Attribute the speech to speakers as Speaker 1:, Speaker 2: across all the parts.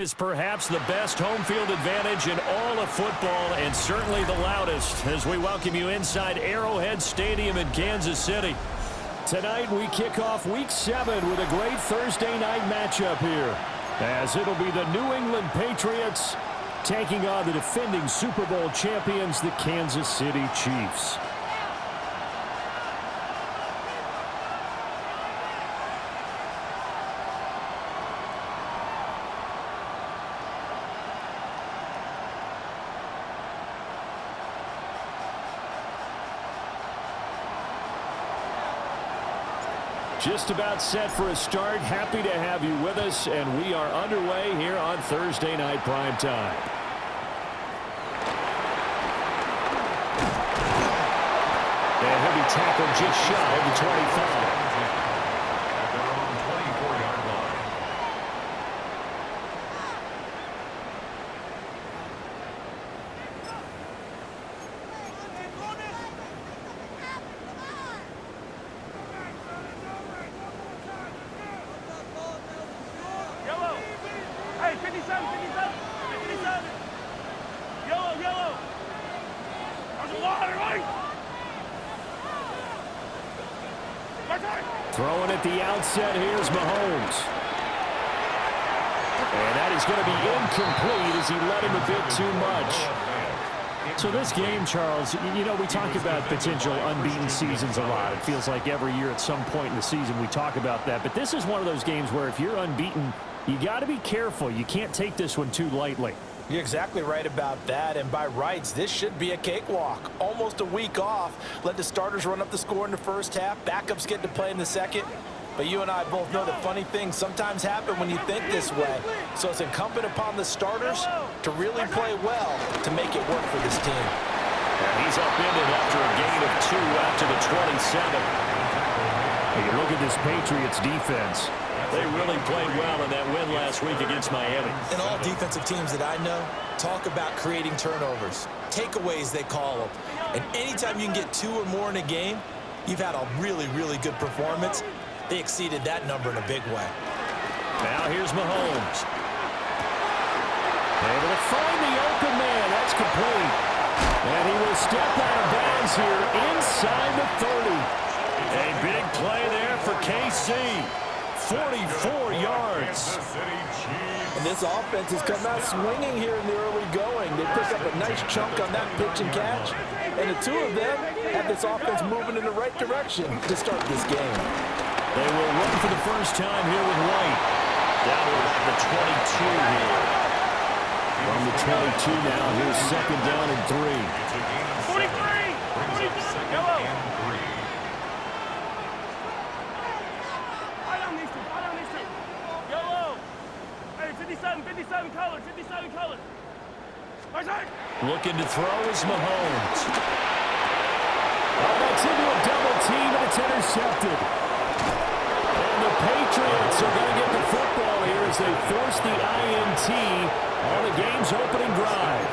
Speaker 1: Is perhaps the best home field advantage in all of football and certainly the loudest as we welcome you inside Arrowhead Stadium in Kansas City. Tonight we kick off Week 7 with a great Thursday night matchup here as it'll be the New England Patriots taking on the defending Super Bowl champions, the Kansas City Chiefs. Just about set for a start. Happy to have you with us, and we are underway here on Thursday Night Primetime. And he'll be tackled just shy of the 25. Throwing at the outset, here's Mahomes. And that is going to be incomplete as he led him a bit too much. So this game, Charles, you know, we talk about potential unbeaten seasons a lot. It feels like every year at some point in the season we talk about that. But this is one of those games where if you're unbeaten, you got to be careful. You can't take this one too lightly.
Speaker 2: You're exactly right about that, and by rights, this should be a cakewalk. Almost a week off. Let the starters run up the score in the first half. Backups get to play in the second. But you and I both know that funny things sometimes happen when you think this way. So it's incumbent upon the starters to really play well to make it work for this team.
Speaker 1: And he's upended after a gain of 2 out to the 27. When you look at this Patriots defense, they really played well in that win last week against Miami.
Speaker 2: And all defensive teams that I know talk about creating turnovers. Takeaways, they call them. And anytime you can get 2 or more in a game, you've had a really, really good performance. They exceeded that number in a big way.
Speaker 1: Now here's Mahomes. Able to find the open man. That's complete. And he will step out of bounds here inside the 30. A big play there for KC. 44 yards.
Speaker 2: And this offense has come out swinging here in the early going. They pick up a nice chunk on that pitch and catch. And the 2 of them have this offense moving in the right direction to start this game.
Speaker 1: They will run for the first time here with White. Down to about the 22 here. From the 22 now, here's second down and 3.
Speaker 3: 43! 43! Yellow! Yellow! Hey, 57 color, 57 color.
Speaker 1: Looking to throw is Mahomes. Oh, that's into a double team, and it's intercepted. And the Patriots are going to get the football here as they force the INT on the game's opening drive.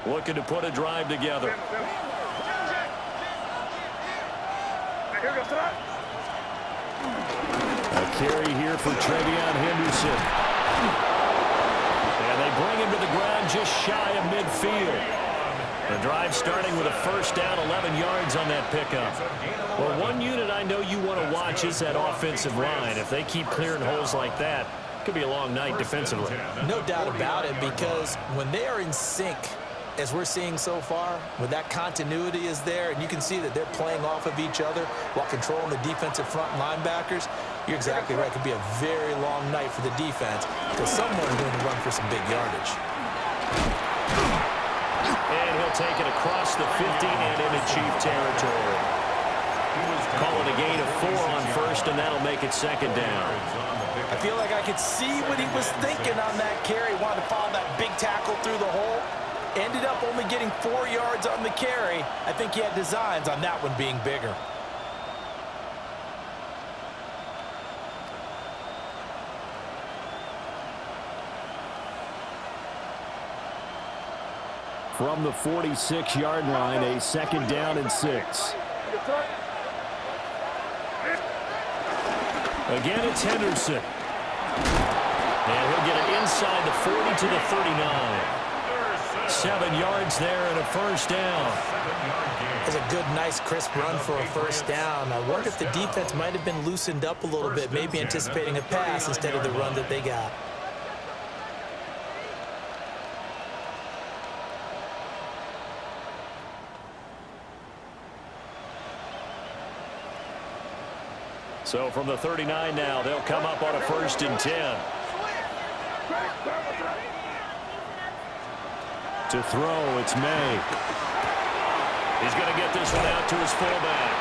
Speaker 1: Looking to put a drive together. A carry here for Travion Henderson. And they bring him to the ground just shy of midfield. The drive starting with a first down, 11 yards on that pickup. Well, one unit I know you want to watch is that offensive line. If they keep clearing holes like that, it could be a long night defensively.
Speaker 2: No doubt about it, because when they are in sync, as we're seeing so far, when that continuity is there, and you can see that they're playing off of each other while controlling the defensive front linebackers, you're exactly right. It could be a very long night for the defense because someone's going to run for some big yardage.
Speaker 1: And he'll take it across the 50 and into Chief territory. Call it a gain of 4 on first, and that'll make it second down.
Speaker 2: I feel like I could see what he was thinking on that carry. Wanted to follow that big tackle through the hole. Ended up only getting 4 yards on the carry. I think he had designs on that one being bigger.
Speaker 1: From the 46-yard line, a 2nd down and 6. Again, it's Henderson. And he'll get it inside the 40 to the 39. 7 yards there and a 1st down.
Speaker 2: It's a good, nice, crisp run for a 1st down. I wonder if the defense might have been loosened up a little bit, maybe anticipating a pass instead of the run that they got.
Speaker 1: So from the 39 now, they'll come up on a 1st and 10. To throw, it's May. He's going to get this one out to his fullback.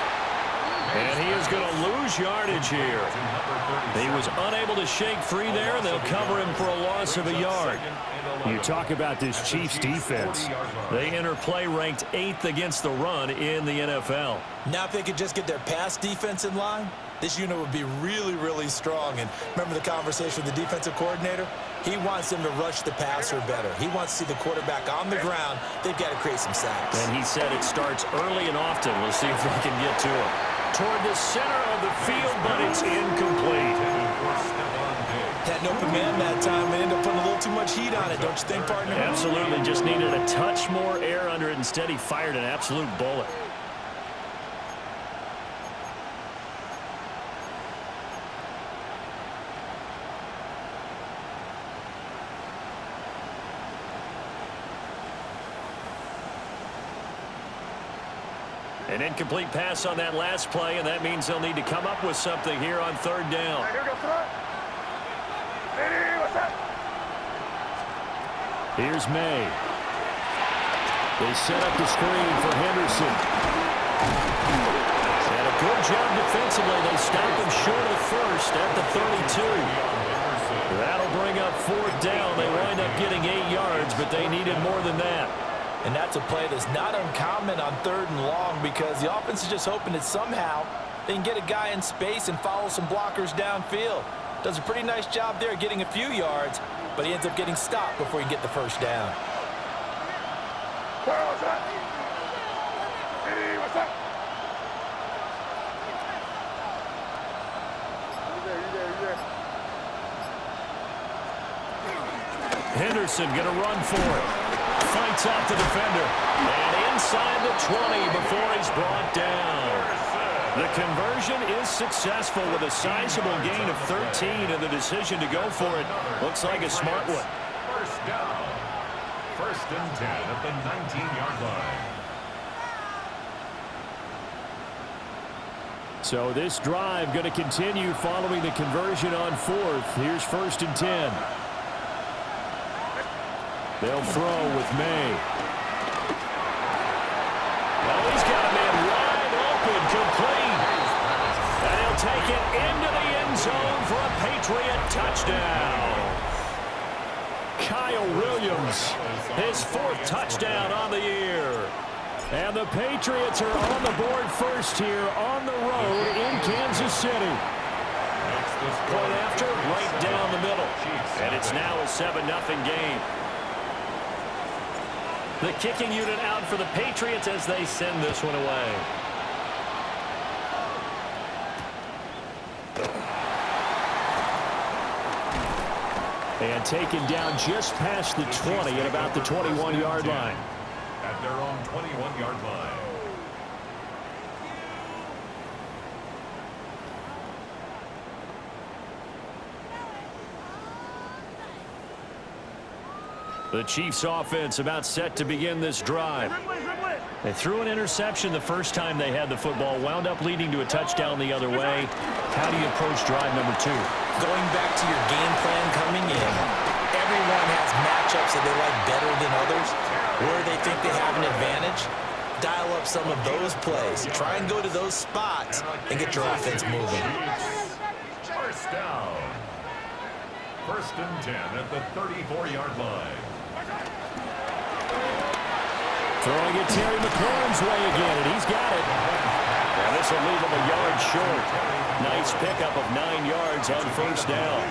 Speaker 1: And he is going to lose yardage here. He was unable to shake free there, and they'll cover him for a loss of a yard. You talk about this Chiefs defense. They enter play ranked 8th against the run in the NFL.
Speaker 2: Now if they could just get their pass defense in line, this unit would be really, really strong. And remember the conversation with the defensive coordinator? He wants them to rush the passer better. He wants to see the quarterback on the ground. They've got to create some sacks.
Speaker 1: And he said it starts early and often. We'll see if they can get to him. Toward the center of the field, but it's incomplete.
Speaker 2: Had an open man that time and ended up putting a little too much heat on it, don't you think, partner?
Speaker 1: Absolutely. Just needed a touch more air under it. Instead, he fired an absolute bullet. An incomplete pass on that last play, and that means they'll need to come up with something here on 3rd down. Here's May. They set up the screen for Henderson. And a good job defensively. They stop him short of the 1st at the 32. That'll bring up 4th down. They wind up getting 8 yards, but they needed more than that.
Speaker 2: And that's a play that's not uncommon on 3rd and long because the offense is just hoping that somehow they can get a guy in space and follow some blockers downfield. Does a pretty nice job there getting a few yards, but he ends up getting stopped before he can get the 1st down.
Speaker 1: Henderson going to run for it. Fights off the defender. And inside the 20 before he's brought down. The conversion is successful with a sizable gain of 13, and the decision to go for it looks like a smart one.
Speaker 4: 1st down. 1st and 10 at the 19-yard line.
Speaker 1: So this drive going to continue following the conversion on 4th. Here's 1st and 10. They'll throw with May. Oh, he's got a man wide open, complete. And he'll take it into the end zone for a Patriot touchdown. Kyle Williams, his 4th touchdown on the year. And the Patriots are on the board first here on the road in Kansas City. Point after, right down the middle. And it's now a 7-0 game. The kicking unit out for the Patriots as they send this one away. And taken down just past the 20 at about the 21-yard line.
Speaker 4: At their own 21-yard line.
Speaker 1: The Chiefs offense about set to begin this drive. They threw an interception the first time they had the football, wound up leading to a touchdown the other way. How do you approach drive number 2?
Speaker 2: Going back to your game plan coming in, everyone has matchups that they like better than others, where they think they have an advantage. Dial up some of those plays. Try and go to those spots and get your offense moving.
Speaker 4: 1st down. 1st and 10 at the 34-yard line.
Speaker 1: Throwing it Terry McLaurin's way again, and he's got it. And this will leave him a yard short. Nice pickup of 9 yards on 1st down.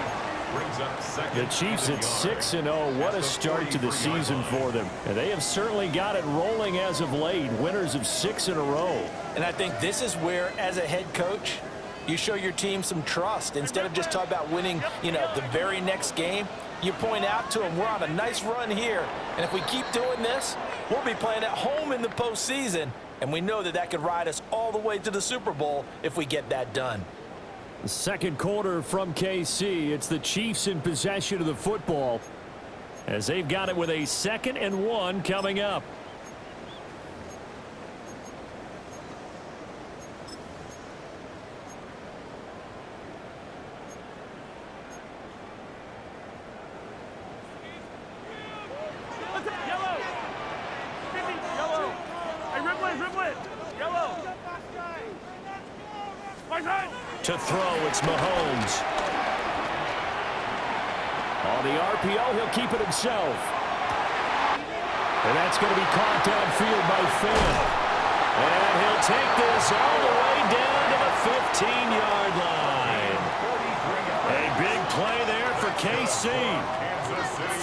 Speaker 4: brings up second.
Speaker 1: The Chiefs at 6-0. What a start to the season for them. And they have certainly got it rolling as of late. Winners of 6 in a row.
Speaker 2: And I think this is where, as a head coach, you show your team some trust. Instead of just talking about winning, the very next game, you point out to them, we're on a nice run here. And if we keep doing this, we'll be playing at home in the postseason. And we know that could ride us all the way to the Super Bowl if we get that done.
Speaker 1: Second quarter from KC. It's the Chiefs in possession of the football as they've got it with a 2nd and 1 coming up.
Speaker 3: Yellow. 50, yellow. Hey, ripple it. Yellow. Right side.
Speaker 1: To throw, it's Mahomes. On the RPO, he'll keep it himself. And that's going to be caught downfield by Finn. And he'll take this all the way down to the 15-yard line. A big play there for KC.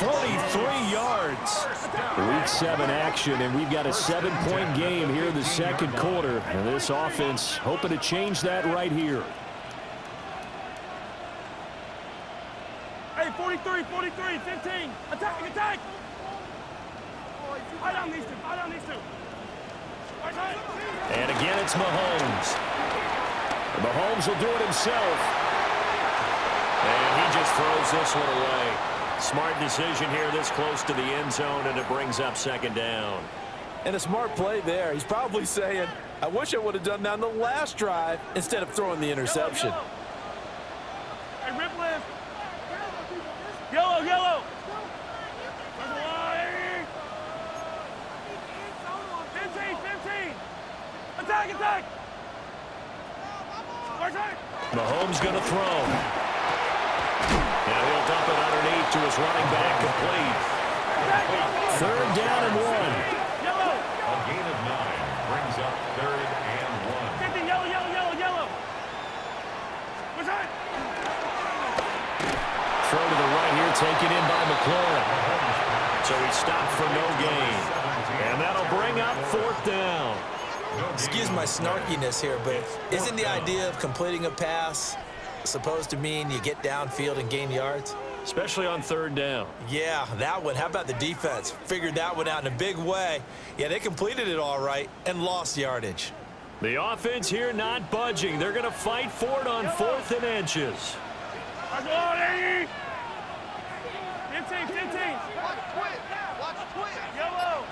Speaker 1: 43 yards. Week 7 action, and we've got a 7-point game here in the second quarter. And this offense hoping to change that right here.
Speaker 3: Hey, 43, 15. Attack. Hide on these two. Right side.
Speaker 1: And again, it's Mahomes. Mahomes will do it himself. And he just throws this one away. Smart decision here this close to the end zone, and it brings up 2nd down.
Speaker 2: And a smart play there. He's probably saying, I wish I would have done that on the last drive instead of throwing the interception.
Speaker 3: Hey, ripple. Yellow. 15. Attack. Right side.
Speaker 1: Mahomes going to throw. Now he'll dump it underneath to his running back, complete. 3rd down and 1.
Speaker 3: Yellow.
Speaker 4: A gain of 9 brings up 3rd and 1.
Speaker 3: 50, yellow. Right side.
Speaker 1: Throw to the right here, taken in by McLaurin. So he stopped for no gain. And that'll bring up 4th down.
Speaker 2: Excuse my snarkiness here, but isn't the idea of completing a pass supposed to mean you get downfield and gain yards?
Speaker 1: Especially on 3rd down.
Speaker 2: Yeah, that one. How about the defense? Figured that one out in a big way. Yeah, they completed it all right and lost yardage.
Speaker 1: The offense here not budging. They're going to fight for it on 4th and inches.
Speaker 3: 15. Yellow.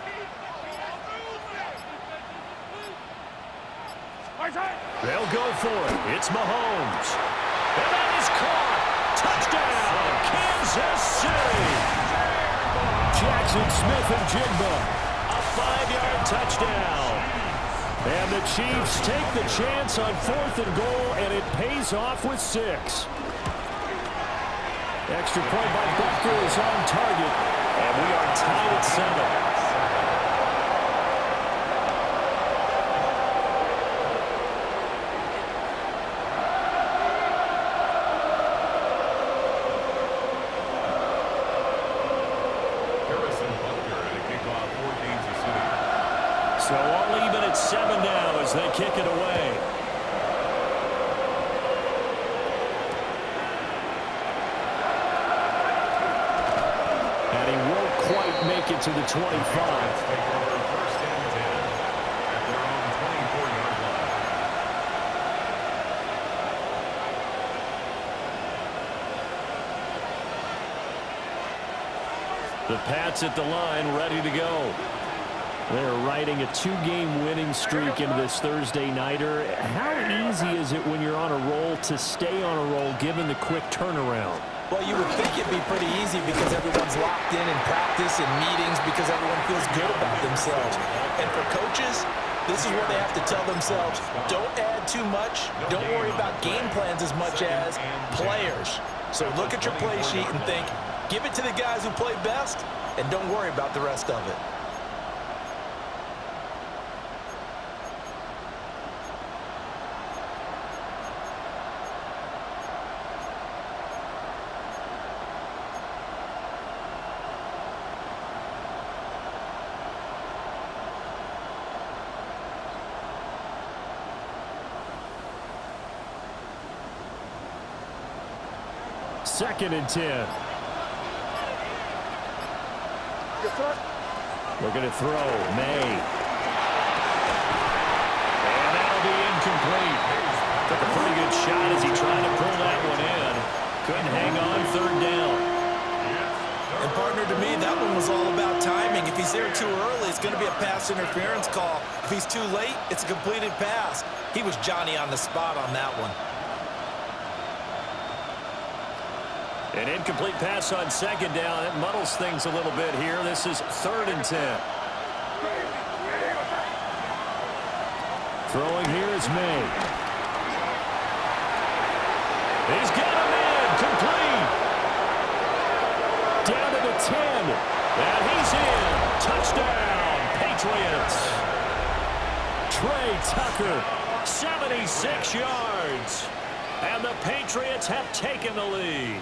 Speaker 3: Right side.
Speaker 1: They'll go for it. It's Mahomes. And that is caught. Touchdown, Kansas City. Jackson Smith and Jigba. A 5-yard touchdown. And the Chiefs take the chance on 4th and goal, and it pays off with 6. Extra point by Butker is on target, and we are tied at 7. So all even at 7 now as they kick it away. And he won't quite make it to the 25. The Pats at the line, ready to go. They're riding a 2-game winning streak into this Thursday nighter. How easy is it when you're on a roll to stay on a roll given the quick turnaround?
Speaker 2: Well, you would think it'd be pretty easy because everyone's locked in practice and meetings because everyone feels good about themselves. And for coaches, this is where they have to tell themselves, don't add too much, don't worry about game plans as much as players. So look at your play sheet and think, give it to the guys who play best and don't worry about the rest of it.
Speaker 1: 2nd and 10. Looking to throw. May. And that'll be incomplete. Took a pretty good shot as he tried to pull that one in. Couldn't hang on 3rd down.
Speaker 2: And partner, to me, that one was all about timing. If he's there too early, it's going to be a pass interference call. If he's too late, it's a completed pass. He was Johnny on the spot on that one.
Speaker 1: An incomplete pass on 2nd down. It muddles things a little bit here. This is 3rd and 10. Throwing here is May. He's got him in. Complete. Down to the 10. And he's in. Touchdown, Patriots. Trey Tucker, 76 yards. And the Patriots have taken the lead.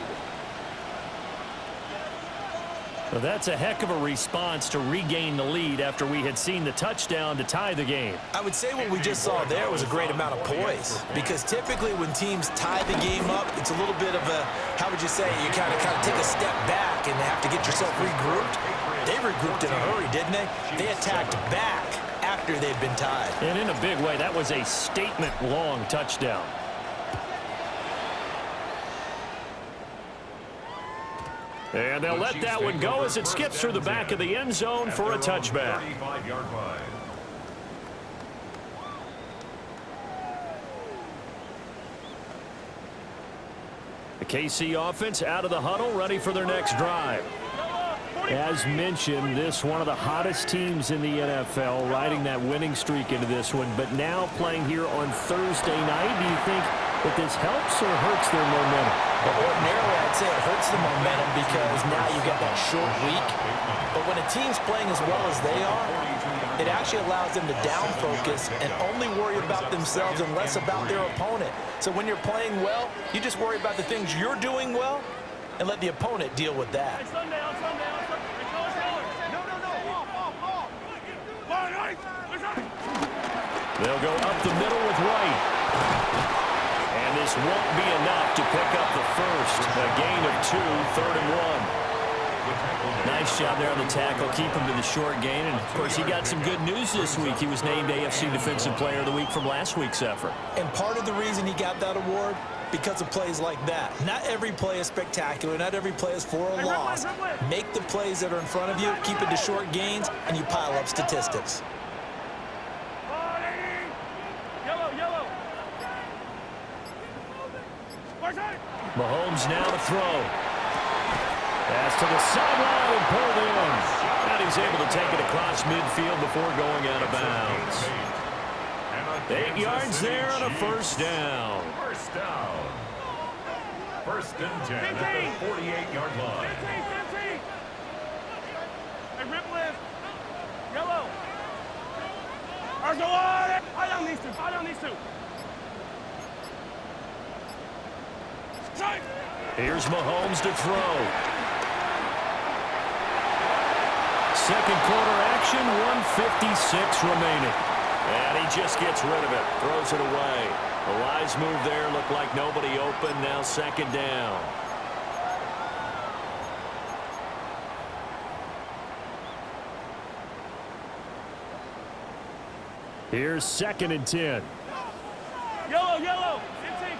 Speaker 1: Well, that's a heck of a response to regain the lead after we had seen the touchdown to tie the game.
Speaker 2: I would say what we just saw there was a great amount of poise, because typically when teams tie the game up, it's a little bit of a, how would you say, you kind of take a step back and have to get yourself regrouped. They regrouped in a hurry, didn't they? They attacked back after they'd been tied.
Speaker 1: And in a big way, that was a statement-long touchdown. And they'll let that one go as it skips through the back of the end zone for a touchback. The KC offense out of the huddle, ready for their next drive. As mentioned, this one of the hottest teams in the NFL, riding that winning streak into this one, but now playing here on Thursday night. Do you think that this helps or hurts their momentum?
Speaker 2: Well, ordinarily, I'd say it hurts the momentum because now you get that short week. But when a team's playing as well as they are, it actually allows them to down focus and only worry about themselves and less about their opponent. So when you're playing well, you just worry about the things you're doing well and let the opponent deal with that.
Speaker 1: They'll go up the middle with Wright. And this won't be enough to pick up the first. A gain of 2, 3rd and 1. Nice job there on the tackle. Keep him to the short gain. And, of course, he got some good news this week. He was named AFC Defensive Player of the Week from last week's effort.
Speaker 2: And part of the reason he got that award, because of plays like that. Not every play is spectacular. Not every play is for a loss. Make the plays that are in front of you, keep it to short gains, and you pile up statistics.
Speaker 1: Mahomes now to throw. Pass to the sideline and pulled in. And he's able to take it across midfield before going out of bounds. 8 yards there and a first down.
Speaker 4: First down. 1st and 10 at the 48-yard line.
Speaker 3: 15. Hey, rip lift. Yellow. I don't need to.
Speaker 1: Here's Mahomes to throw. Second quarter action, 1:56 remaining. And he just gets rid of it, throws it away. A wise move there, looked like nobody open, now 2nd down. Here's 2nd and 10.
Speaker 3: Yellow. 15.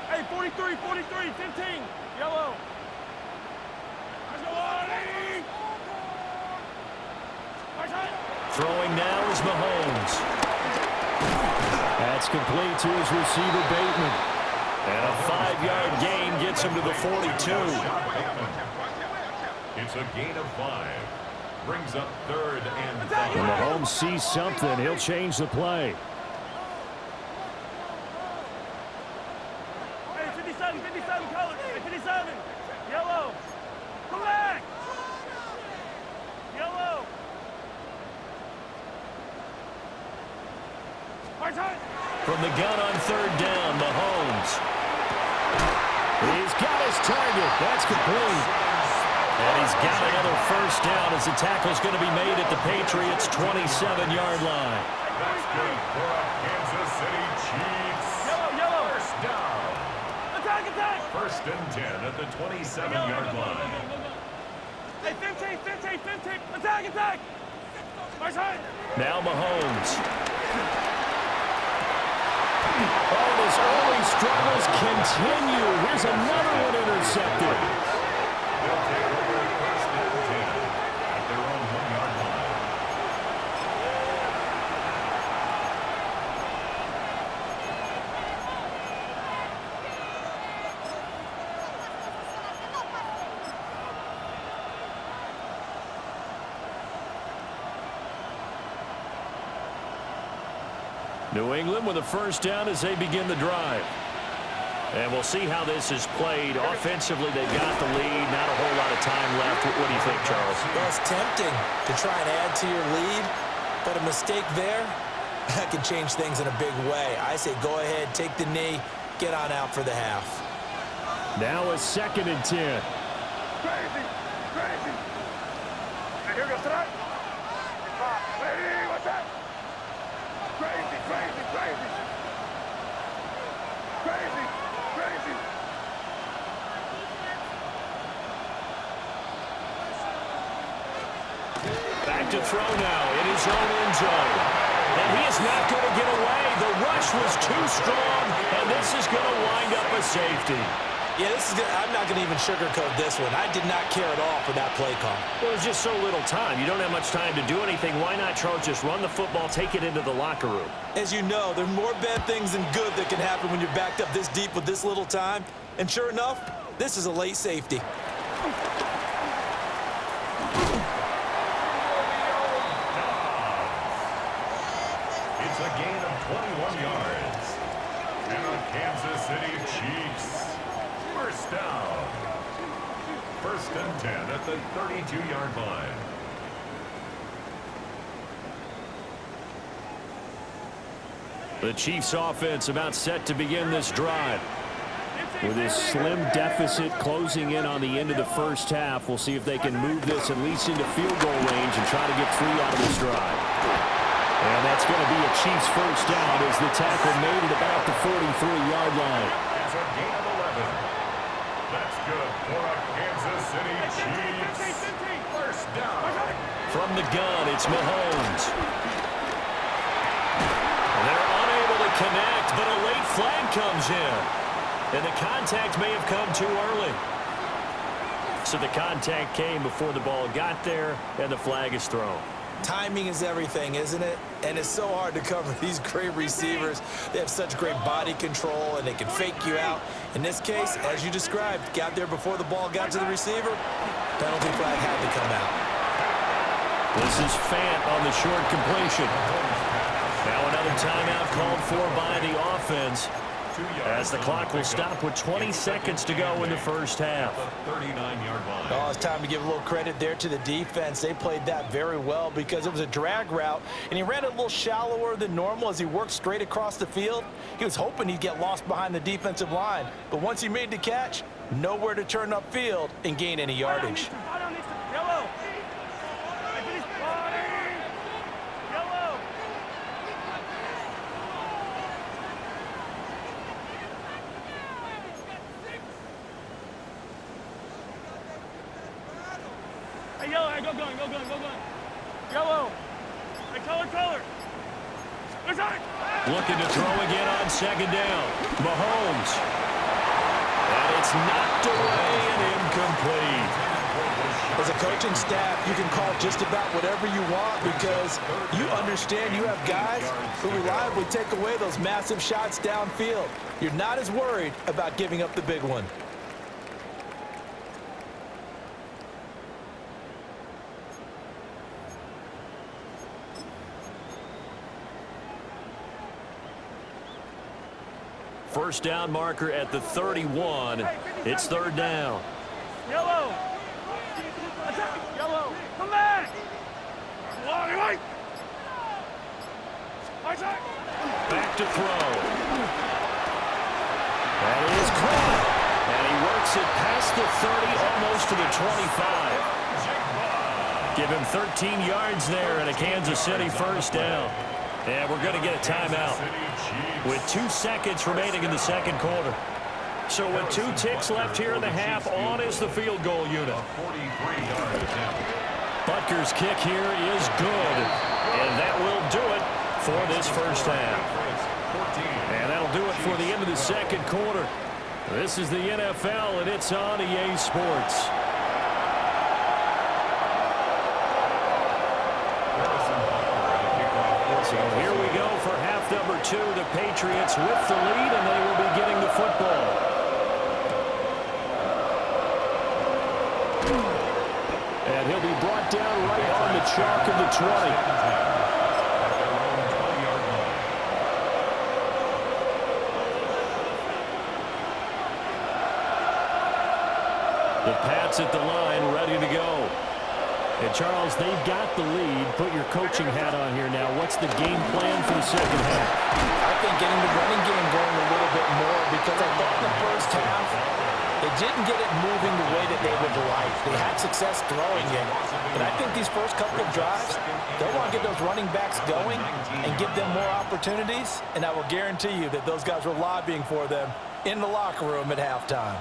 Speaker 3: Hey, 43, 15. Yellow.
Speaker 1: Throwing now is Mahomes. That's complete to his receiver, Bateman. And a 5-yard gain gets him to the 42.
Speaker 4: It's a gain of 5. Brings up 3rd and 5.
Speaker 1: When Mahomes sees something, he'll change the play.
Speaker 3: Hey, 57 color. Hey, 57. Yellow. Come back. Yellow.
Speaker 1: From the gun on 3rd down, Mahomes. He's got his target. That's complete. And he's got another first down as the tackle's going to be made at the Patriots' 27-yard line.
Speaker 4: That's good for a Kansas City Chiefs.
Speaker 3: Yellow.
Speaker 4: First down.
Speaker 3: Attack.
Speaker 4: First and 10 at the 27-yard line.
Speaker 3: Hey, 15, 15, 15. Attack, attack. My side.
Speaker 1: Now Mahomes. Oh, his early struggles continue. Here's another one intercepted.
Speaker 4: They'll take over first and 10 at their own 1-yard line.
Speaker 1: New England with a first down as they begin the drive. And we'll see how this is played. Offensively, they've got the lead. Not a whole lot of time left. What do you think, Charles?
Speaker 2: Well, it's tempting to try and add to your lead, but a mistake there, that can change things in a big way. I say go ahead, take the knee, get on out for the half.
Speaker 1: Now a 2nd and 10.
Speaker 3: Crazy, crazy. Hey, here we go, tonight. Hey, what's that? Crazy, crazy, crazy. Crazy, crazy.
Speaker 1: Back to throw now in his own end zone. And he is not going to get away. The rush was too strong, and this is going to wind up a safety.
Speaker 2: Yeah, I'm not going to even sugarcoat this one. I did not care at all for that play call.
Speaker 1: Well, there's just so little time. You don't have much time to do anything. Why not, Charles, just run the football, take it into the locker room?
Speaker 2: As you know, there are more bad things than good that can happen when you're backed up this deep with this little time. And sure enough, this is a late safety.
Speaker 4: It's a gain of 21 yards. And the Kansas City Chiefs. First down. First and 10 at the 32-yard line.
Speaker 1: The Chiefs offense about set to begin this drive. With this slim deficit closing in on the end of the first half, we'll see if they can move this at least into field goal range and try to get 3 out of this drive. And that's going to be a Chiefs first down as the tackle made it about the 43-yard line.
Speaker 4: It's a gain of 11. That's good for a Kansas City Chiefs. First down.
Speaker 1: From the gun, it's Mahomes. They're unable to connect, but a late flag comes in. And the contact may have come too early. So the contact came before the ball got there, and the flag is thrown.
Speaker 2: Timing is everything, isn't it? And it's so hard to cover these great receivers. They have such great body control, and they can fake you out. In this case, as you described, got there before the ball got to the receiver. Penalty flag had to come out.
Speaker 1: This is Fant on the short completion. Now another timeout called for by the offense, as the clock will stop with 20 seconds to go in the first half.
Speaker 4: 39-yard line.
Speaker 2: Oh, it's time to give a little credit there to the defense. They played that very well because it was a drag route, and he ran it a little shallower than normal as he worked straight across the field. He was hoping he'd get lost behind the defensive line, but once he made the catch, nowhere to turn upfield and gain any yardage.
Speaker 3: Yellow. Yellow. Hey, yellow, hey, go gun. Yellow. Hey, color. There's on it.
Speaker 1: Looking to throw again on 2nd down. Mahomes. And it's knocked away and incomplete.
Speaker 2: As a coaching staff, you can call just about whatever you want because you understand you have guys who reliably take away those massive shots downfield. You're not as worried about giving up the big one.
Speaker 1: First down marker at the 31. It's 3rd down.
Speaker 3: Yellow. Attack. Yellow. Come back. Wait. Attack.
Speaker 1: Back to throw. That is caught. And he works it past the 30, almost to the 25. Give him 13 yards there and a Kansas City first down. And we're going to get a timeout with 2 seconds remaining in the second quarter. So with 2 ticks left here in the half, on is the field goal unit.
Speaker 4: 43-yard attempt.
Speaker 1: Butker's kick here is good. And that will do it for this first half. And that'll do it for the end of the second quarter. This is the NFL, and it's on EA Sports. So here we go for half number 2. The Patriots with the lead, and they will be getting the football. And he'll be brought down right on the chalk of the 20. The Pats at the line, ready to go. And, Charles, they've got the lead. Put your coaching hat on here now. What's the game plan for the second half?
Speaker 2: I think getting the running game going a little bit more, because I thought in the first half they didn't get it moving the way that they would like. They had success throwing it, but I think these first couple of drives, they'll want to get those running backs going and give them more opportunities, and I will guarantee you that those guys were lobbying for them in the locker room at halftime.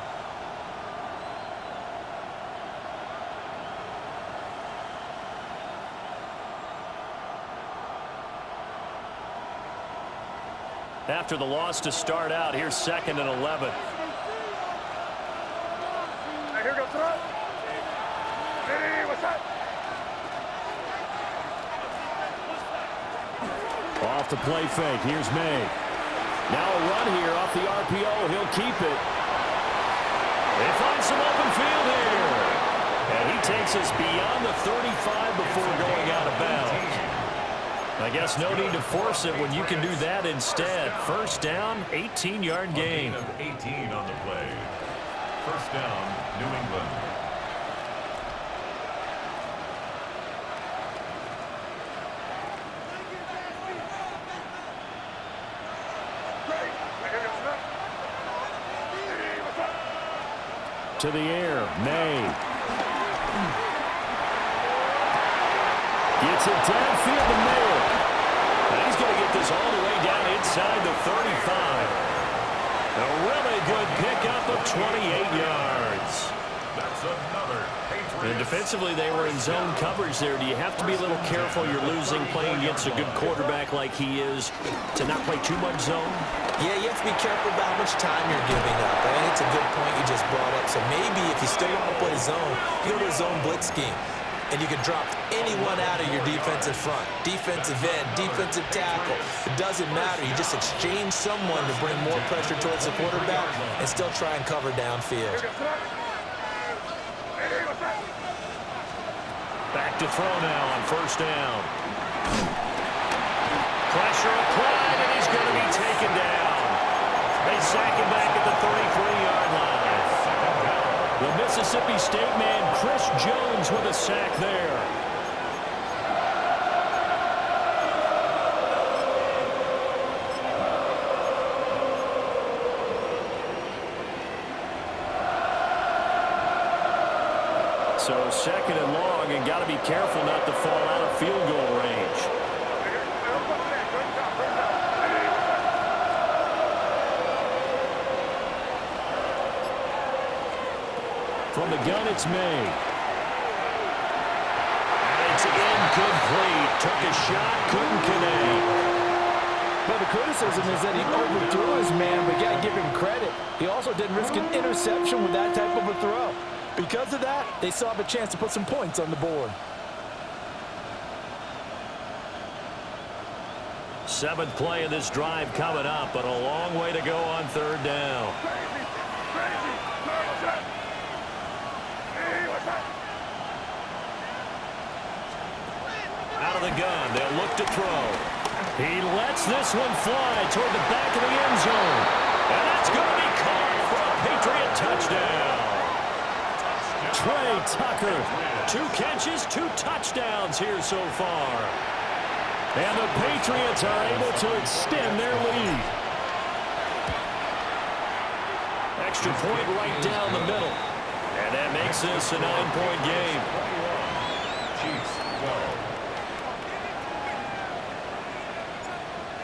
Speaker 1: After the loss to start out, here's 2nd and 11.
Speaker 3: Here goes throw. Hey, what's up?
Speaker 1: Off the play fake. Here's May. Now a run here off the RPO. He'll keep it. They find some open field here. And he takes us beyond the 35 before going out of bounds. I guess no need to force it when you can do that instead. First down, 18-yard gain.
Speaker 4: Of 18 on the play. First down, New England.
Speaker 1: To the air, May. Gets it downfield to Miller. And he's going to get this all the way down inside the 35. A really good pickup of 28 yards.
Speaker 4: That's another Patriots.
Speaker 1: And defensively, they were in zone coverage there. Do you have to be a little careful? You're losing playing against a good quarterback like he is to not play too much zone?
Speaker 2: Yeah, you have to be careful about how much time you're giving up. I think it's a good point you just brought up. So maybe if you still want to play zone, you go to a zone blitz scheme. And you can drop anyone out of your defensive front, defensive end, defensive tackle. It doesn't matter. You just exchange someone to bring more pressure towards the quarterback and still try and cover downfield.
Speaker 1: Back to throw now on first down. Pressure applied, and he's going to be taken down. They sack him back at the 33-yard line. The Mississippi State man, Chris Jones, with a sack there. So 2nd and long, and got to be careful not to fall out of field goal range. From the gun, it's May. And it's incomplete. Took a shot, couldn't connect.
Speaker 2: But the criticism is that he overthrew his man, but you got to give him credit. He also didn't risk an interception with that type of a throw. Because of that, they still have a chance to put some points on the board.
Speaker 1: 7th play of this drive coming up, but a long way to go on 3rd down. Out of the gun, they'll look to throw. He lets this one fly toward the back of the end zone. And that's going to be caught for a Patriot touchdown. Trey Tucker, 2 catches, 2 touchdowns here so far. And the Patriots are able to extend their lead. Extra point right down the middle. And that makes this a 9-point game.
Speaker 4: Chiefs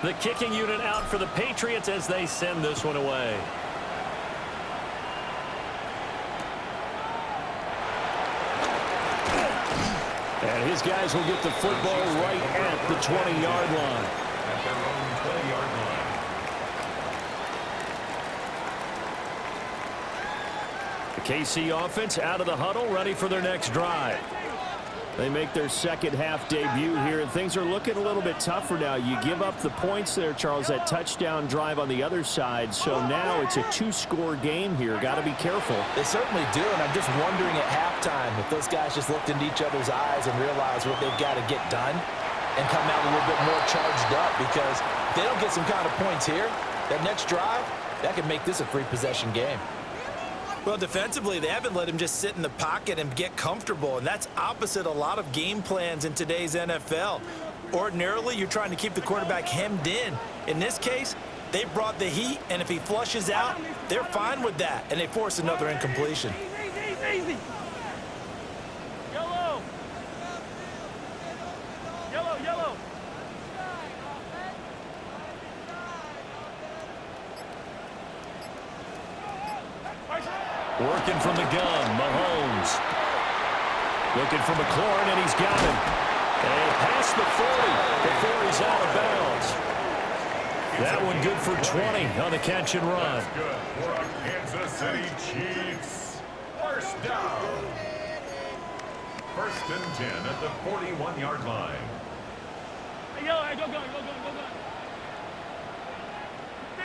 Speaker 4: 12.
Speaker 1: The kicking unit out for the Patriots as they send this one away. And his guys will get the football right at the 20-yard line.
Speaker 4: At their own 20-yard line.
Speaker 1: The KC offense out of the huddle, ready for their next drive. They make their second half debut here, and things are looking a little bit tougher now. You give up the points there, Charles, that touchdown drive on the other side. So now it's a two-score game here. Got to be careful.
Speaker 2: They certainly do, and I'm just wondering at halftime if those guys just looked into each other's eyes and realized what they've got to get done and come out a little bit more charged up, because if they don't get some kind of points here, that next drive, that could make this a three-possession game. Well, defensively, they haven't let him just sit in the pocket and get comfortable, and that's opposite a lot of game plans in today's NFL. Ordinarily, you're trying to keep the quarterback hemmed in. In this case, they brought the heat, and if he flushes out, they're fine with that, and they force another incompletion.
Speaker 3: Easy. Yellow. Yellow.
Speaker 1: Working from the gun, Mahomes. Looking for McLaurin, and he's got him. And past the 40 before he's out of bounds. That one good for 20 on the catch and run.
Speaker 4: That's good for our Kansas City Chiefs. First down. First and 10 at the 41-yard line.
Speaker 3: Hey, yellow, hey, go gun.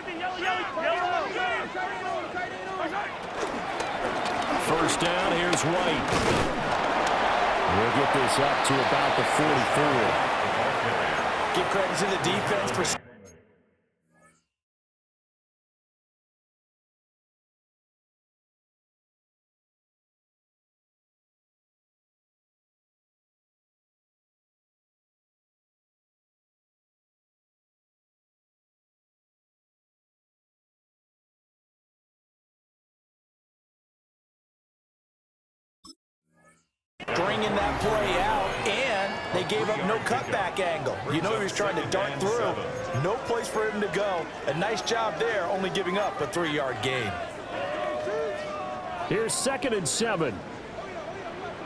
Speaker 3: 50, yellow.
Speaker 1: First down, here's White. We'll get this up to about the 44.
Speaker 2: Give credit to the defense for... bringing that play out, and they gave up no cutback angle. You know he was trying to dart through. No place for him to go. A nice job there, only giving up a 3-yard gain.
Speaker 1: Here's 2nd and 7.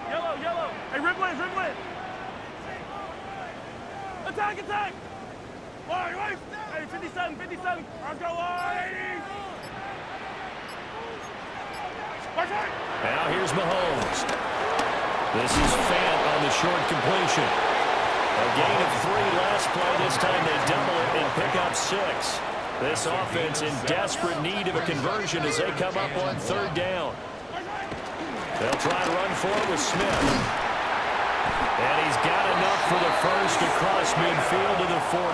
Speaker 3: Yellow. Hey, rip it. Attack. Wide. Hey, 57. Let's go, wide.
Speaker 1: Now here's Mahomes. This is Fant on the short completion. A gain of 3 last play. This time they double it and pick up 6. This offense in desperate need of a conversion as they come up on 3rd down. They'll try to run for it with Smith. And he's got enough for the first across midfield to the 48.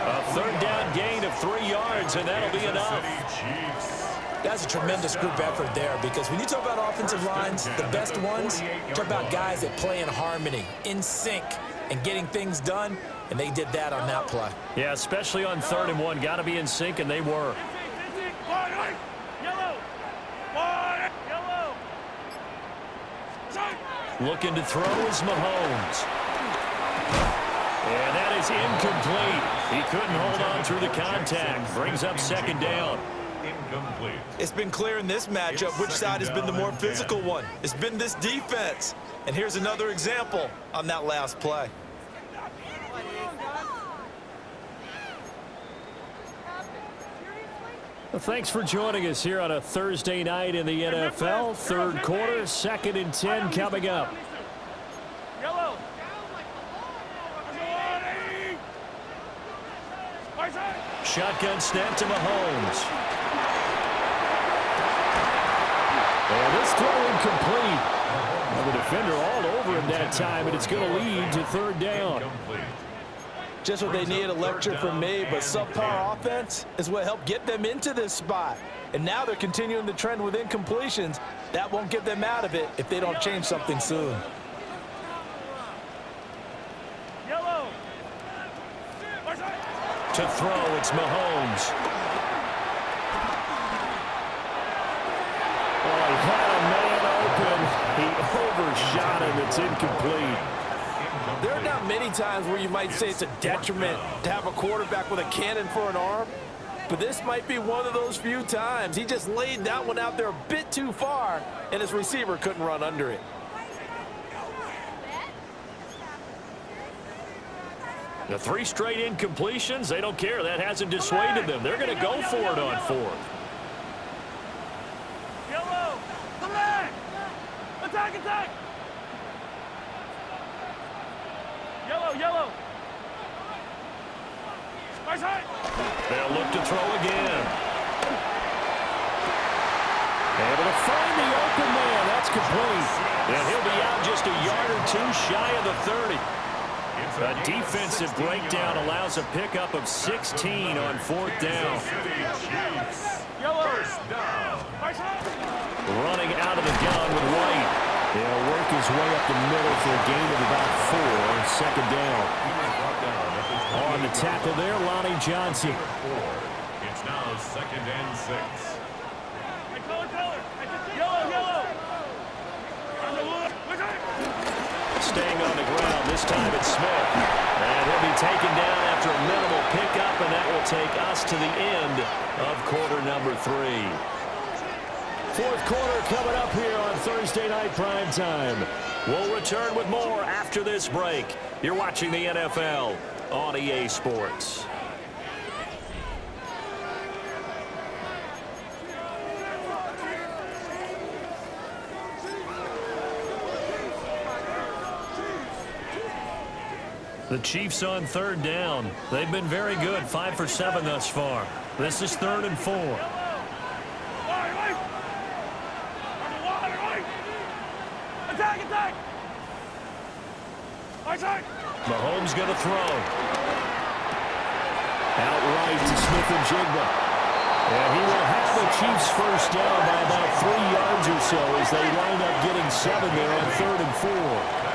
Speaker 1: A 3rd down gain of 3 yards, and that'll be enough.
Speaker 2: That's a tremendous group effort there, because when you talk about offensive lines, the best ones, talk about guys that play in harmony, in sync, and getting things done, and they did that on that play.
Speaker 1: Yeah, especially on 3rd and 1. Got to be in sync, and they were.
Speaker 3: Yellow.
Speaker 1: Looking to throw is Mahomes. And that is incomplete. He couldn't hold on through the contact. Brings up 2nd down.
Speaker 4: Incomplete.
Speaker 2: It's been clear in this matchup which side has been the more physical one. It's been this defense. And here's another example on that last play.
Speaker 1: Well, thanks for joining us here on a Thursday night in the NFL. 3rd quarter, 2nd and 10 coming up.
Speaker 3: Yellow.
Speaker 1: Shotgun snap to Mahomes. And this throw incomplete. Well, the defender all over him that time, and it's going to lead to 3rd down.
Speaker 2: Just what they need, a lecture from me, but subpar offense is what helped get them into this spot. And now they're continuing the trend with incompletions. That won't get them out of it if they don't change something soon.
Speaker 3: Yellow.
Speaker 1: To throw, it's Mahomes. Oh, he had a man open. He overshot him. It's incomplete.
Speaker 2: There are not many times where you might say it's a detriment to have a quarterback with a cannon for an arm, but this might be one of those few times. He just laid that one out there a bit too far, and his receiver couldn't run under it.
Speaker 1: The 3 straight incompletions, they don't care. That hasn't dissuaded them. They're going to go for it on 4th.
Speaker 3: Yellow! Attack! Attack, attack! Yellow, yellow! Right side!
Speaker 1: They'll look to throw again. Able to find the open man. That's complete. And he'll be out just a yard or 2 shy of the 30. A defensive breakdown allows a pickup of 16 on 4th down. Running out of the gun with White. He'll work his way up the middle for a gain of about 4. 2nd down. On the tackle there, Lonnie Johnson.
Speaker 4: It's now 2nd and 6.
Speaker 3: Yellow, yellow!
Speaker 1: Staying on the ground, this time it's Smith. And he'll be taken down after a minimal pickup, and that will take us to the end of quarter number 3. 4th quarter coming up here on Thursday Night Primetime. We'll return with more after this break. You're watching the NFL on EA Sports. The Chiefs on 3rd down. They've been very good, 5 for 7 thus far. This is 3rd and 4.
Speaker 3: Attack, attack!
Speaker 1: Mahomes going to throw. Outright to Smith-Njigba. And he will have the Chiefs first down by about 3 yards or so as they wind up getting 7 there on 3rd and 4.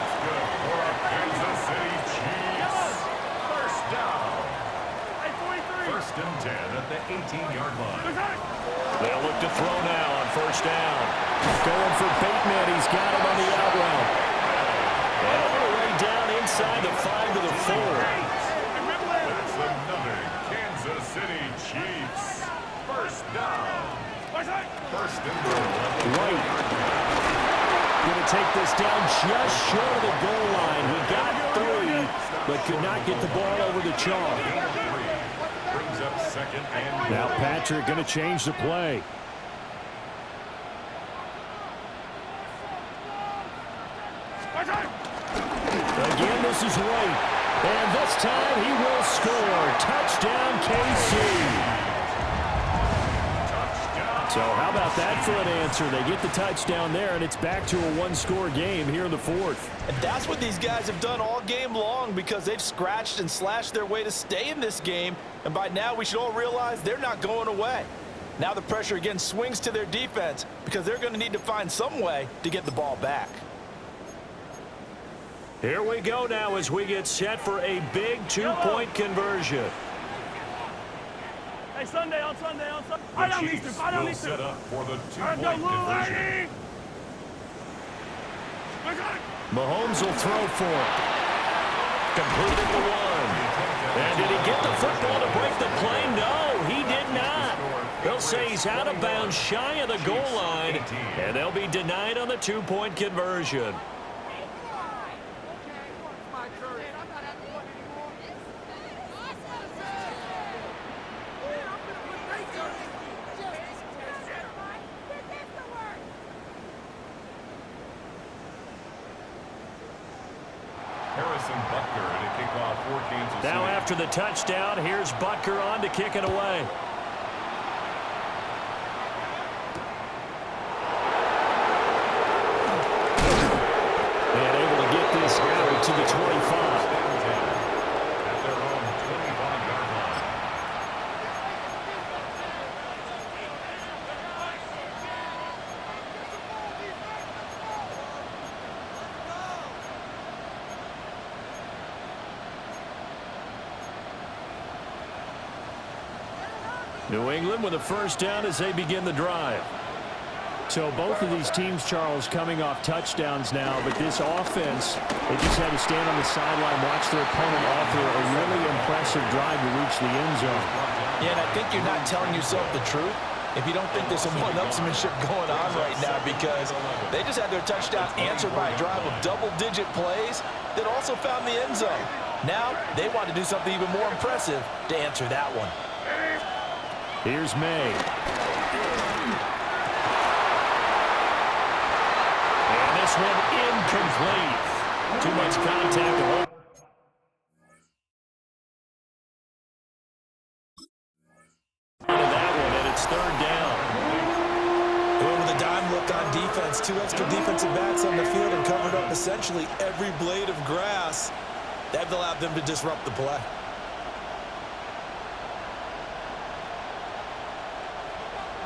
Speaker 4: And 10 at the 18-yard line.
Speaker 1: They'll look to throw now on 1st down. Going for Bateman. He's got him on the out route. And all the way down inside the 5 to the 4.
Speaker 4: That's another Kansas City Chiefs. 1st down. 1st and goal.
Speaker 1: White. Going to take this down just short of the goal line. He got 3, but could not get the ball over the chalk. Now Patrick going to change the play. Again, this is White. And this time he will score. Touchdown, KC. So how about that for an answer? They get the touchdown there, and it's back to a 1-score game here in the 4th.
Speaker 2: And that's what these guys have done all game long because they've scratched and slashed their way to stay in this game. And by now, we should all realize they're not going away. Now the pressure again swings to their defense because they're going to need to find some way to get the ball back.
Speaker 1: Here we go now as we get set for a big 2-point conversion.
Speaker 3: Hey, Sunday on Sunday on Sunday.
Speaker 4: I don't need to. Set up for the 2-point conversion.
Speaker 1: Mahomes will throw for it. Completed the 1. And did he get the football to break the play? No, he did not. They'll say he's out of bounds shy of the goal line, and they'll be denied on the 2-point conversion. Now after the touchdown, here's Butker on to kick it away. And able to get this out to the 25.
Speaker 4: At their own 25-yard line.
Speaker 1: New England with a first down as they begin the drive. So both of these teams, Charles, coming off touchdowns now, but this offense, they just had to stand on the sideline, watch their opponent offer a really impressive drive to reach the end zone.
Speaker 2: Yeah, and I think you're not telling yourself the truth if you don't think there's some one-upsmanship going on right now because they just had their touchdown answered by a drive of double-digit plays that also found the end zone. Now they want to do something even more impressive to answer that one.
Speaker 1: Here's May. And this one incomplete. Too much contact to hold. That one, and it's third down.
Speaker 2: Going with a dime look on defense. 2 extra defensive backs on the field and covered up essentially every blade of grass. That allowed them to disrupt the play.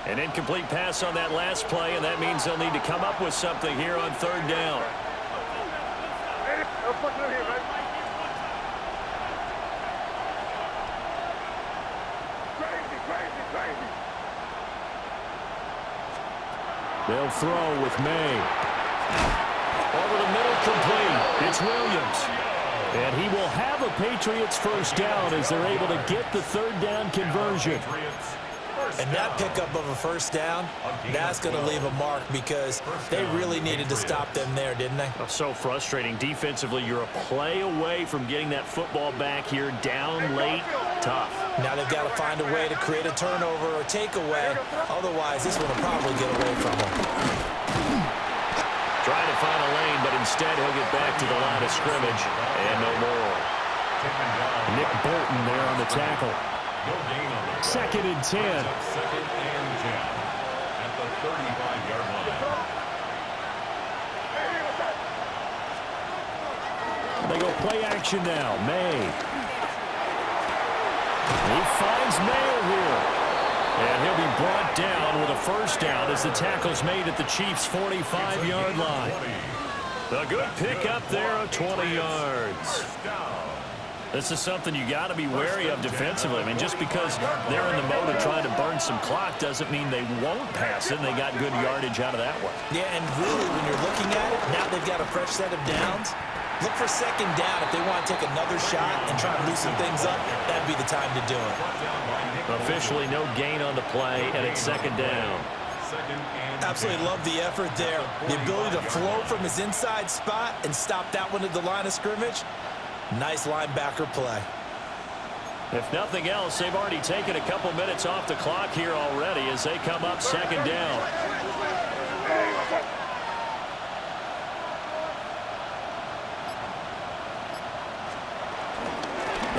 Speaker 1: An incomplete pass on that last play, and that means they'll need to come up with something here on third down. They'll throw with May. Over the middle, complete. It's Williams. And he will have a Patriots first down as they're able to get the third down conversion.
Speaker 2: And that pickup of a first down, that's going to leave a mark because they really needed to stop them there, didn't they?
Speaker 1: Oh, so frustrating. Defensively, you're a play away from getting that football back here down late. Tough.
Speaker 2: Now they've got to find a way to create a turnover or takeaway. Otherwise, this one will probably get away from them.
Speaker 1: Trying to find a lane, but instead he'll get back to the line of scrimmage and no more. Nick Bolton there on the tackle. Second and 10.
Speaker 4: Second and 10 at the 35-yard line.
Speaker 1: They go play action now. May. He finds Mayer here. And he'll be brought down with a first down as the tackle's made at the Chiefs' 45-yard line. A good pickup there of 20 yards. This is something you got to be wary of defensively. I mean, just because they're in the mode of trying to burn some clock doesn't mean they won't pass it, and they got good yardage out of that one.
Speaker 2: Yeah, and really, when you're looking at it, now they've got a fresh set of downs. Look for second down. If they want to take another shot and try to loosen things up, that'd be the time to do it.
Speaker 1: Officially no gain on the play, and it's second down.
Speaker 2: Absolutely love the effort there. The ability to flow from his inside spot and stop that one at the line of scrimmage. Nice linebacker play.
Speaker 1: If nothing else, they've already taken a couple minutes off the clock here already as they come up second down.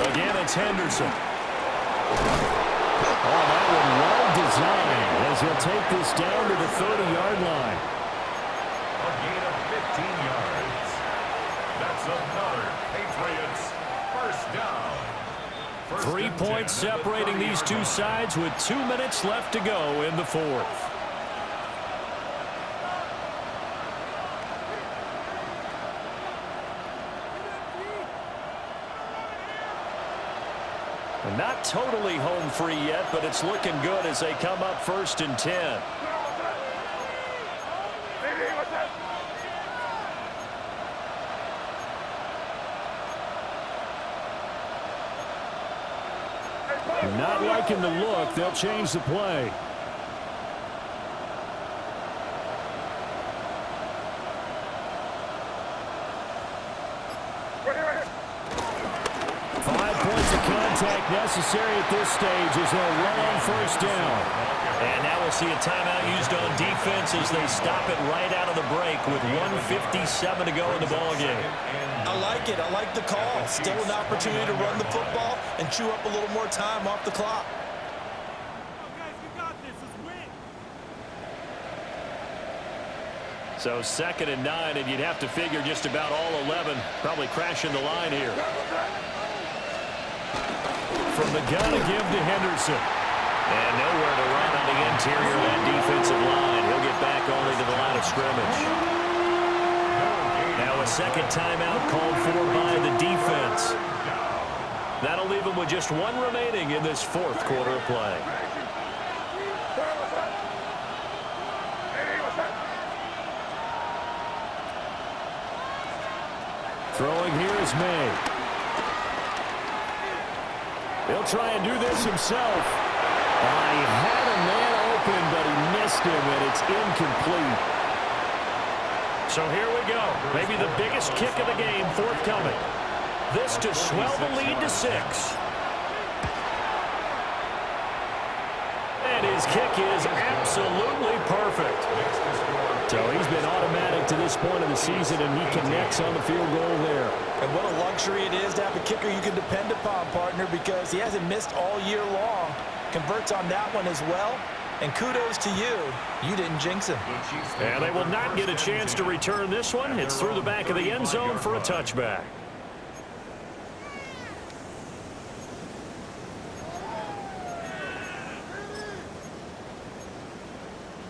Speaker 1: Again, it's Henderson. Oh, that one well designed as he'll take this down to the 30-yard line.
Speaker 4: A gain of 15 yards. That's another Patriots first down.
Speaker 1: 3 points separating these two sides with 2 minutes left to go in the fourth. Not totally home free yet, but it's looking good as they come up first and 10. Not liking the look. They'll change the play. Contact necessary at this stage as they'll run on first down. And now we'll see a timeout used on defense as they stop it right out of the break with 1:57 to go in the ballgame.
Speaker 2: I like it. I like the call. Still an opportunity to run the football and chew up a little more time off the clock.
Speaker 1: So second and 9, and you'd have to figure just about all 11 probably crashing the line here. From the gun to give to Henderson. And nowhere to run on the interior of that defensive line. He'll get back only to the line of scrimmage. Now a second timeout called for by the defense. That'll leave them with just one remaining in this fourth quarter of play. Throwing here is May. He'll try and do this himself. He had a man open, but he missed him, and it's incomplete. So here we go. Maybe the biggest kick of the game forthcoming. This to swell the lead to 6. And his kick is absolutely perfect. So he's been automatic to this point of the season, and he connects on the field goal there.
Speaker 2: And what a luxury it is to have a kicker you can depend upon, partner, because he hasn't missed all year long. Converts on that one as well. And kudos to you. You didn't jinx him.
Speaker 1: And they will not get a chance to return this one. It's through the back of the end zone for a touchback.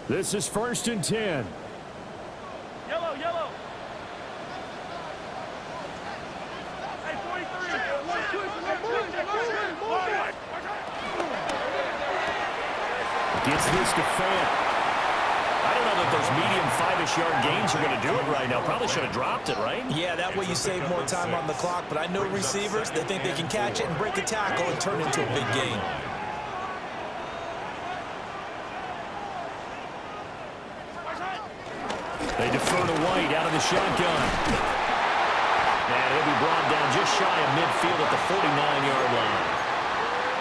Speaker 1: This is 1st and 10.
Speaker 3: Yellow, yellow. Hey, 43.
Speaker 1: Gets this to Fant. I don't know that those medium 5-ish yard gains are going to do it right now. Probably should have dropped it, right?
Speaker 2: Yeah, that way you save more time on the clock. But I know receivers, they think they can catch it and break a tackle and turn it into a big gain.
Speaker 1: They defer to White out of the shotgun. And he'll be brought down just shy of midfield at the 49-yard line.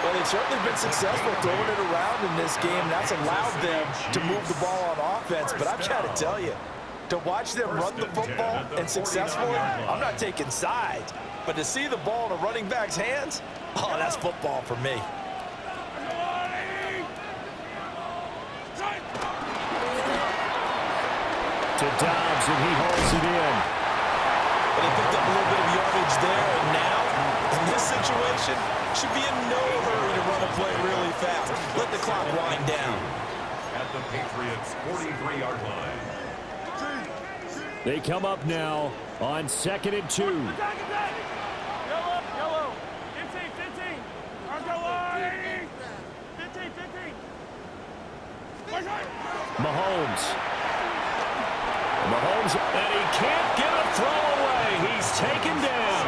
Speaker 2: Well, they've certainly been successful throwing it around in this game. That's allowed them to move the ball on offense. But I've got to tell you, to watch them run the football and successfully, I'm not taking sides. But to see the ball in a running back's hands, oh, that's football for me.
Speaker 1: To Dobbs, and he hauls it in.
Speaker 2: But they picked up a little bit of yardage there, and now, in this situation, should be in no hurry to run a play really fast. Let the clock wind down.
Speaker 4: At the Patriots' 43-yard line.
Speaker 1: They come up now on 2nd and 2.
Speaker 3: Yellow, yellow. 15, 15. Let's go, White. 15, 15.
Speaker 1: Mahomes, and he can't get a throw away. He's taken down.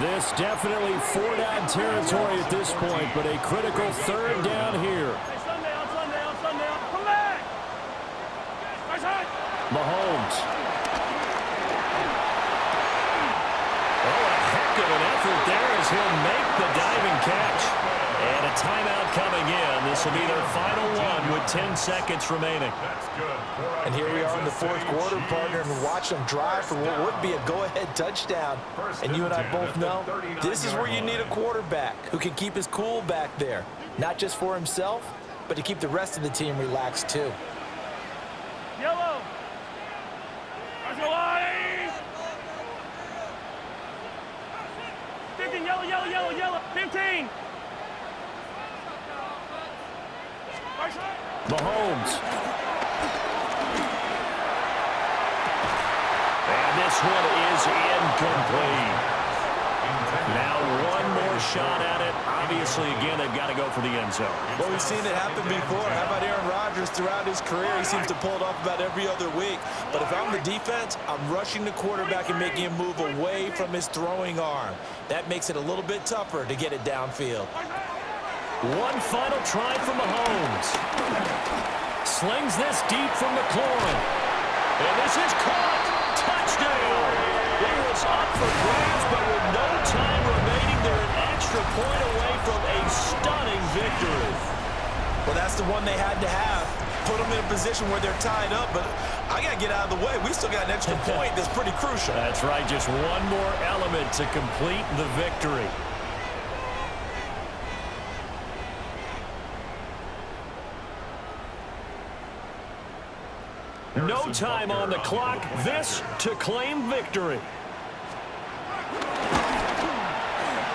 Speaker 1: This definitely 4-down territory at this point, but a critical 3rd down here.
Speaker 3: Hey, Sunday, on Sunday, on Sunday. Come back. Nice hit.
Speaker 1: Mahomes. Oh, a heck of an effort there as he'll make the diving catch. And a timeout coming in. This will be their final one with 10 seconds remaining.
Speaker 2: And here we are in the 4th quarter, partner, and watch them drive for what would be a go-ahead touchdown. And you and I both know this is where you need a quarterback who can keep his cool back there. Not just for himself, but to keep the rest of the team relaxed too.
Speaker 3: Yellow. Let's go, White. 15, yellow, yellow, yellow, yellow. 15.
Speaker 1: Mahomes. And this one is incomplete. Now one more shot at it. Obviously, again, they've got to go for the end zone.
Speaker 2: Well, we've seen it happen before. How about Aaron Rodgers throughout his career? He seems to pull it off about every other week. But if I'm the defense, I'm rushing the quarterback and making him move away from his throwing arm. That makes it a little bit tougher to get it downfield.
Speaker 1: One final try for Mahomes. Slings this deep from McLaurin. And this is caught. Touchdown. It was up for grabs, but with no time remaining, they're an extra point away from a stunning victory.
Speaker 2: Well, that's the one they had to have. Put them in a position where they're tied up, but I got to get out of the way. We still got an extra point that's pretty crucial.
Speaker 1: That's right. Just one more element to complete the victory. No time on the clock. This to claim victory.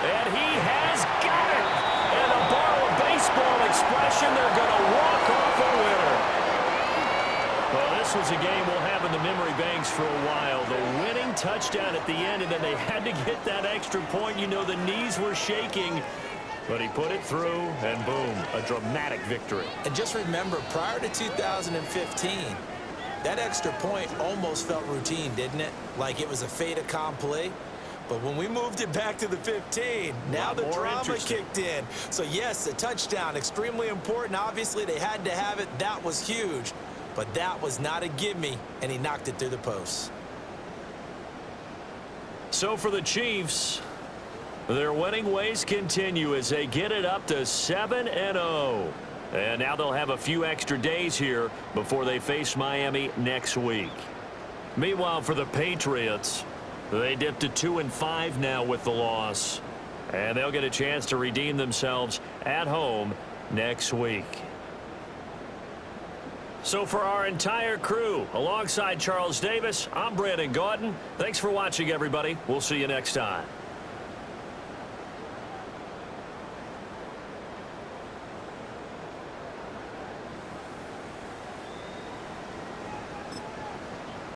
Speaker 1: And he has got it. And to borrow a baseball expression, they're going to walk off a winner. Well, this was a game we'll have in the memory banks for a while. The winning touchdown at the end, and then they had to get that extra point. You know, the knees were shaking. But he put it through, and boom, a dramatic victory.
Speaker 2: And just remember, prior to 2015, that extra point almost felt routine, didn't it? Like it was a fait accompli. But when we moved it back to the 15, now the drama kicked in. So, yes, a touchdown, extremely important. Obviously, they had to have it. That was huge. But that was not a gimme, and he knocked it through the post.
Speaker 1: So for the Chiefs, their winning ways continue as they get it up to 7-0. And now they'll have a few extra days here before they face Miami next week. Meanwhile, for the Patriots, they dipped to 2-5 now with the loss. And they'll get a chance to redeem themselves at home next week. So for our entire crew, alongside Charles Davis, I'm Brandon Gaudin. Thanks for watching, everybody. We'll see you next time.